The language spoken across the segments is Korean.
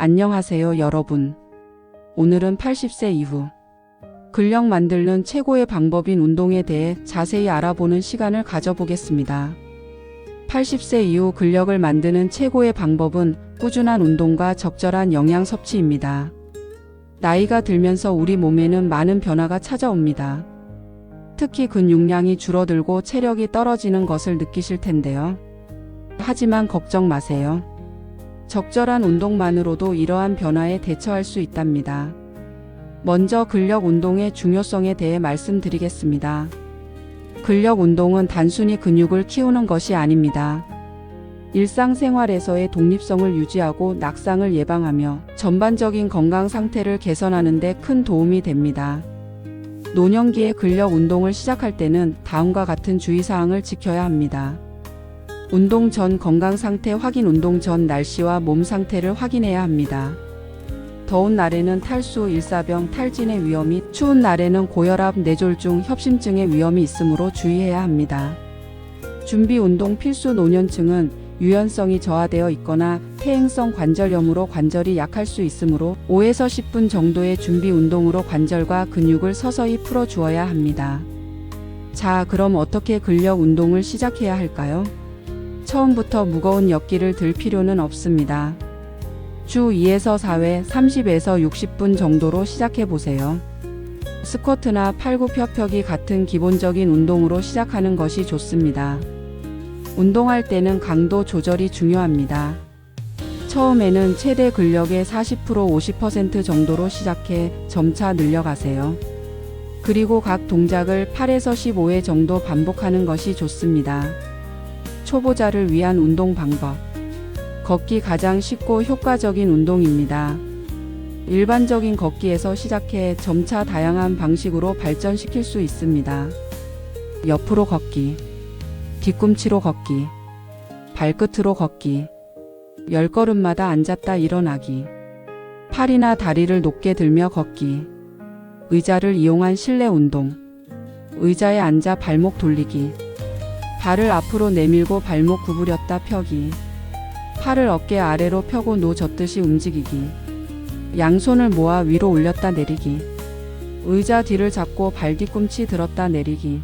안녕하세요, 여러분. 오늘은 80세 이후 근력 만드는 최고의 방법인 운동에 대해 자세히 알아보는 시간을 가져보겠습니다. 80세 이후 근력을 만드는 최고의 방법은 꾸준한 운동과 적절한 영양 섭취입니다. 나이가 들면서 우리 몸에는 많은 변화가 찾아옵니다. 특히 근육량이 줄어들고 체력이 떨어지는 것을 느끼실 텐데요. 하지만 걱정 마세요. 적절한 운동만으로도 이러한 변화에 대처할 수 있답니다. 먼저 근력 운동의 중요성에 대해 말씀드리겠습니다. 근력 운동은 단순히 근육을 키우는 것이 아닙니다. 일상생활에서의 독립성을 유지하고 낙상을 예방하며 전반적인 건강 상태를 개선하는 데 큰 도움이 됩니다. 노년기에 근력 운동을 시작할 때는 다음과 같은 주의사항을 지켜야 합니다. 운동 전 건강 상태 확인. 운동 전 날씨와 몸 상태를 확인해야 합니다. 더운 날에는 탈수, 일사병, 탈진의 위험이, 추운 날에는 고혈압, 뇌졸중, 협심증의 위험이 있으므로 주의해야 합니다. 준비 운동 필수. 노년층은 유연성이 저하되어 있거나 퇴행성 관절염으로 관절이 약할 수 있으므로 5에서 10분 정도의 준비 운동으로 관절과 근육을 서서히 풀어 주어야 합니다. 자, 그럼 어떻게 근력 운동을 시작해야 할까요? 처음부터 무거운 역기를 들 필요는 없습니다. 주 2에서 4회 30에서 60분 정도로 시작해 보세요. 스쿼트나 팔굽혀펴기 같은 기본적인 운동으로 시작하는 것이 좋습니다. 운동할 때는 강도 조절이 중요합니다. 처음에는 최대 근력의 40% 50% 정도로 시작해 점차 늘려가세요. 그리고 각 동작을 8에서 15회 정도 반복하는 것이 좋습니다. 초보자를 위한 운동 방법. 걷기 가장 쉽고 효과적인 운동입니다. 일반적인 걷기에서 시작해 점차 다양한 방식으로 발전시킬 수 있습니다. 옆으로 걷기, 뒤꿈치로 걷기, 발끝으로 걷기, 10걸음마다 앉았다 일어나기, 팔이나 다리를 높게 들며 걷기, 의자를 이용한 실내 운동, 의자에 앉아 발목 돌리기, 발을 앞으로 내밀고 발목 구부렸다 펴기, 팔을 어깨 아래로 펴고 노 젓듯이 움직이기, 양손을 모아 위로 올렸다 내리기, 의자 뒤를 잡고 발 뒤꿈치 들었다 내리기,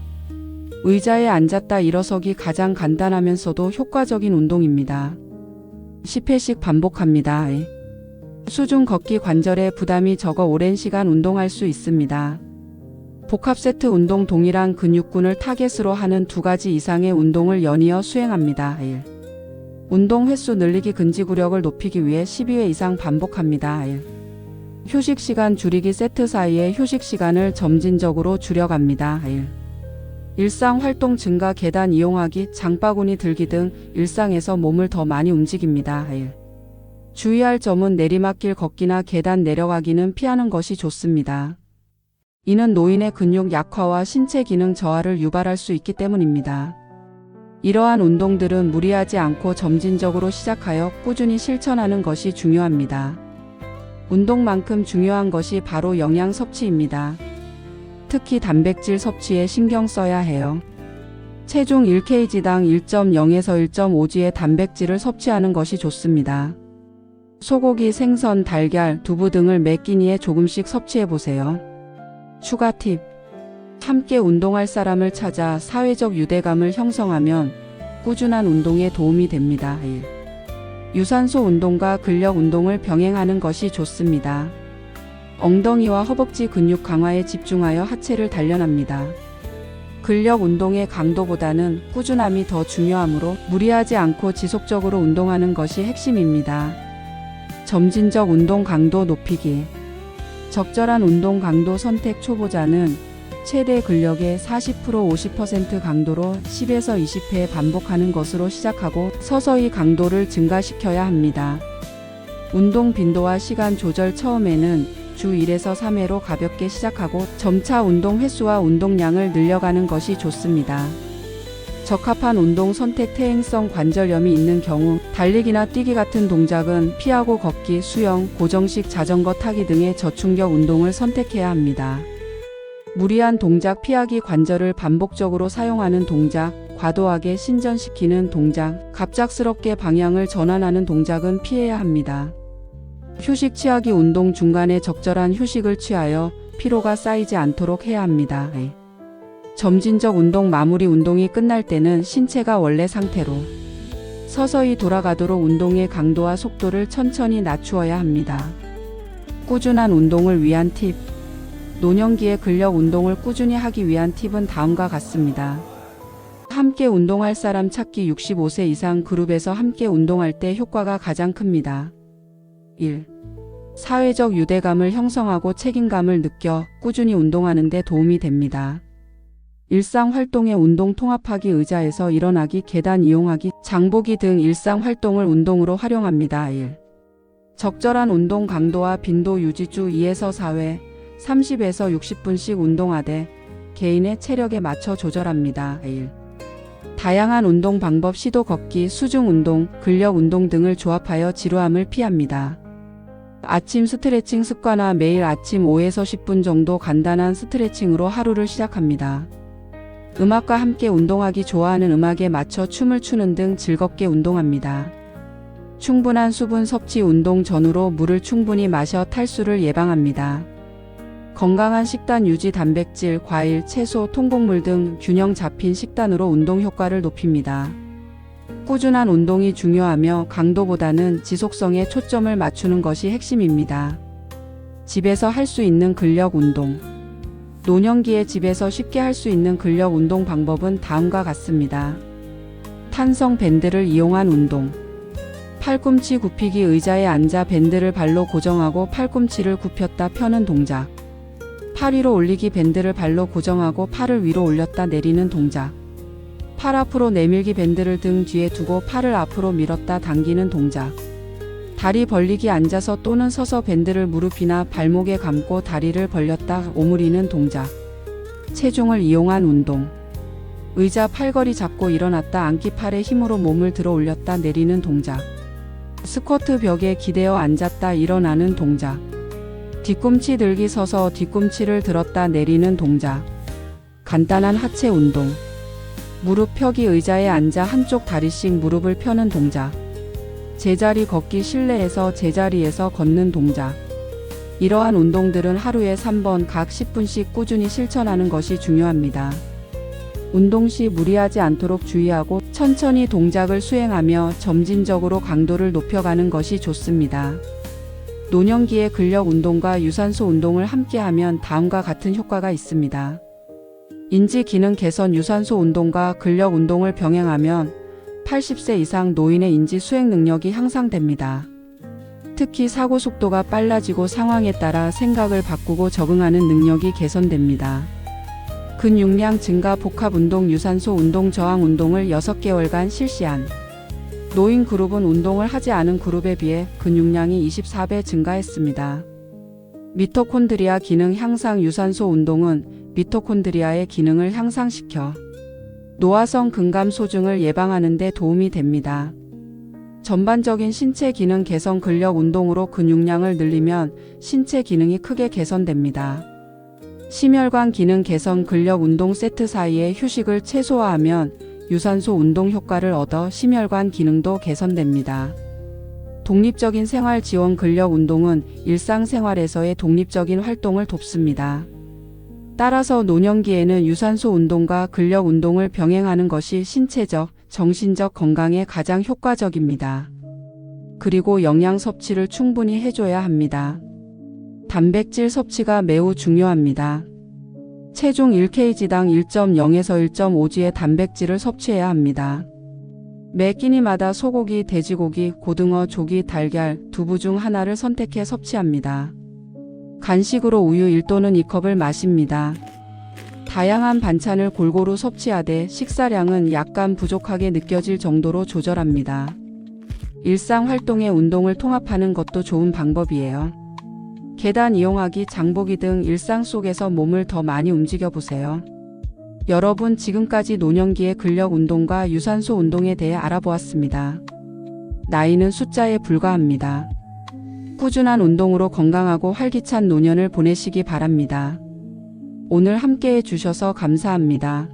의자에 앉았다 일어서기. 가장 간단하면서도 효과적인 운동입니다. 10회씩 반복합니다. 수중 걷기. 관절에 부담이 적어 오랜 시간 운동할 수 있습니다. 복합 세트 운동. 동일한 근육군을 타겟으로 하는 2가지 이상의 운동을 연이어 수행합니다. 1. 운동 횟수 늘리기. 근지구력을 높이기 위해 12회 이상 반복합니다. 1. 휴식 시간 줄이기. 세트 사이의 휴식 시간을 점진적으로 줄여갑니다. 1. 일상 활동 증가. 계단 이용하기, 장바구니 들기 등 일상에서 몸을 더 많이 움직입니다. 1. 주의할 점은 내리막길 걷기나 계단 내려가기는 피하는 것이 좋습니다. 이는 노인의 근육 약화와 신체 기능 저하를 유발할 수 있기 때문입니다. 이러한 운동들은 무리하지 않고 점진적으로 시작하여 꾸준히 실천하는 것이 중요합니다. 운동만큼 중요한 것이 바로 영양 섭취입니다. 특히 단백질 섭취에 신경 써야 해요. 체중 1kg당 1.0에서 1.5g의 단백질을 섭취하는 것이 좋습니다. 소고기, 생선, 달걀, 두부 등을 매 끼니에 조금씩 섭취해 보세요. 추가 팁. 함께 운동할 사람을 찾아 사회적 유대감을 형성하면 꾸준한 운동에 도움이 됩니다. 1. 유산소 운동과 근력 운동을 병행하는 것이 좋습니다. 엉덩이와 허벅지 근육 강화에 집중하여 하체를 단련합니다. 근력 운동의 강도보다는 꾸준함이 더 중요하므로 무리하지 않고 지속적으로 운동하는 것이 핵심입니다. 점진적 운동 강도 높이기. 적절한 운동 강도 선택. 초보자는 최대 근력의 40% 50% 강도로 10에서 20회 반복하는 것으로 시작하고 서서히 강도를 증가시켜야 합니다. 운동 빈도와 시간 조절. 처음에는 주 1에서 3회로 가볍게 시작하고 점차 운동 횟수와 운동량을 늘려가는 것이 좋습니다. 적합한 운동 선택. 퇴행성 관절염이 있는 경우 달리기나 뛰기 같은 동작은 피하고 걷기, 수영, 고정식 자전거 타기 등의 저충격 운동을 선택해야 합니다. 무리한 동작 피하기. 관절을 반복적으로 사용하는 동작, 과도하게 신전시키는 동작, 갑작스럽게 방향을 전환하는 동작은 피해야 합니다. 휴식 취하기 운동 중간에 적절한 휴식을 취하여 피로가 쌓이지 않도록 해야 합니다. 점진적 운동 마무리 운동이 끝날 때는 신체가 원래 상태로 서서히 돌아가도록 운동의 강도와 속도를 천천히 낮추어야 합니다. 꾸준한 운동을 위한 팁. 노년기에 근력 운동을 꾸준히 하기 위한 팁은 다음과 같습니다. 함께 운동할 사람 찾기. 65세 이상 그룹에서 함께 운동할 때 효과가 가장 큽니다. 1. 사회적 유대감을 형성하고 책임감을 느껴 꾸준히 운동하는 데 도움이 됩니다. 일상활동에 운동 통합하기, 의자에서 일어나기, 계단 이용하기, 장보기 등 일상활동을 운동으로 활용합니다. 1. 적절한 운동 강도와 빈도 유지. 주 2에서 4회, 30에서 60분씩 운동하되 개인의 체력에 맞춰 조절합니다. 1. 다양한 운동 방법 시도. 걷기, 수중 운동, 근력 운동 등을 조합하여 지루함을 피합니다. 아침 스트레칭 습관화. 매일 아침 5에서 10분 정도 간단한 스트레칭으로 하루를 시작합니다. 음악과 함께 운동하기. 좋아하는 음악에 맞춰 춤을 추는 등 즐겁게 운동합니다. 충분한 수분 섭취. 운동 전후로 물을 충분히 마셔 탈수를 예방합니다. 건강한 식단 유지. 단백질, 과일, 채소, 통곡물 등 균형 잡힌 식단으로 운동 효과를 높입니다. 꾸준한 운동이 중요하며 강도보다는 지속성에 초점을 맞추는 것이 핵심입니다. 집에서 할 수 있는 근력 운동. 노년기에 집에서 쉽게 할 수 있는 근력 운동 방법은 다음과 같습니다. 탄성 밴드를 이용한 운동. 팔꿈치 굽히기. 의자에 앉아 밴드를 발로 고정하고 팔꿈치를 굽혔다 펴는 동작. 팔 위로 올리기. 밴드를 발로 고정하고 팔을 위로 올렸다 내리는 동작. 팔 앞으로 내밀기. 밴드를 등 뒤에 두고 팔을 앞으로 밀었다 당기는 동작. 다리 벌리기. 앉아서 또는 서서 밴드를 무릎이나 발목에 감고 다리를 벌렸다 오므리는 동작. 체중을 이용한 운동. 의자 팔걸이 잡고 일어났다 앉기. 팔에 힘으로 몸을 들어 올렸다 내리는 동작. 스쿼트. 벽에 기대어 앉았다 일어나는 동작. 뒤꿈치 들기. 서서 뒤꿈치를 들었다 내리는 동작. 간단한 하체 운동. 무릎 펴기. 의자에 앉아 한쪽 다리씩 무릎을 펴는 동작. 제자리 걷기. 실내에서 제자리에서 걷는 동작. 이러한 운동들은 하루에 3번 각 10분씩 꾸준히 실천하는 것이 중요합니다. 운동 시 무리하지 않도록 주의하고 천천히 동작을 수행하며 점진적으로 강도를 높여가는 것이 좋습니다. 노년기에 근력 운동과 유산소 운동을 함께하면 다음과 같은 효과가 있습니다. 인지 기능 개선. 유산소 운동과 근력 운동을 병행하면 80세 이상 노인의 인지 수행 능력이 향상됩니다. 특히 사고 속도가 빨라지고 상황에 따라 생각을 바꾸고 적응하는 능력이 개선됩니다. 근육량 증가. 복합 운동. 유산소 운동 저항 운동을 6개월간 실시한 노인 그룹은 운동을 하지 않은 그룹에 비해 근육량이 24배 증가했습니다. 미토콘드리아 기능 향상. 유산소 운동은 미토콘드리아의 기능을 향상시켜 노화성 근감 소증을 예방하는 데 도움이 됩니다. 전반적인 신체 기능 개선. 근력 운동으로 근육량을 늘리면 신체 기능이 크게 개선됩니다. 심혈관 기능 개선. 근력 운동 세트 사이에 휴식을 최소화하면 유산소 운동 효과를 얻어 심혈관 기능도 개선됩니다. 독립적인 생활 지원. 근력 운동은 일상생활에서의 독립적인 활동을 돕습니다. 따라서 노년기에는 유산소 운동과 근력 운동을 병행하는 것이 신체적, 정신적 건강에 가장 효과적입니다. 그리고 영양 섭취를 충분히 해줘야 합니다. 단백질 섭취가 매우 중요합니다. 체중 1kg당 1.0에서 1.5g의 단백질을 섭취해야 합니다. 매 끼니마다 소고기, 돼지고기, 고등어, 조기, 달걀, 두부 중 하나를 선택해 섭취합니다. 간식으로 우유 1또는 2컵을 마십니다. 다양한 반찬을 골고루 섭취하되 식사량은 약간 부족하게 느껴질 정도로 조절합니다. 일상 활동에 운동을 통합하는 것도 좋은 방법이에요. 계단 이용하기, 장보기 등 일상 속에서 몸을 더 많이 움직여 보세요. 여러분, 지금까지 노년기의 근력 운동과 유산소 운동에 대해 알아보았습니다. 나이는 숫자에 불과합니다. 꾸준한 운동으로 건강하고 활기찬 노년을 보내시기 바랍니다. 오늘 함께해 주셔서 감사합니다.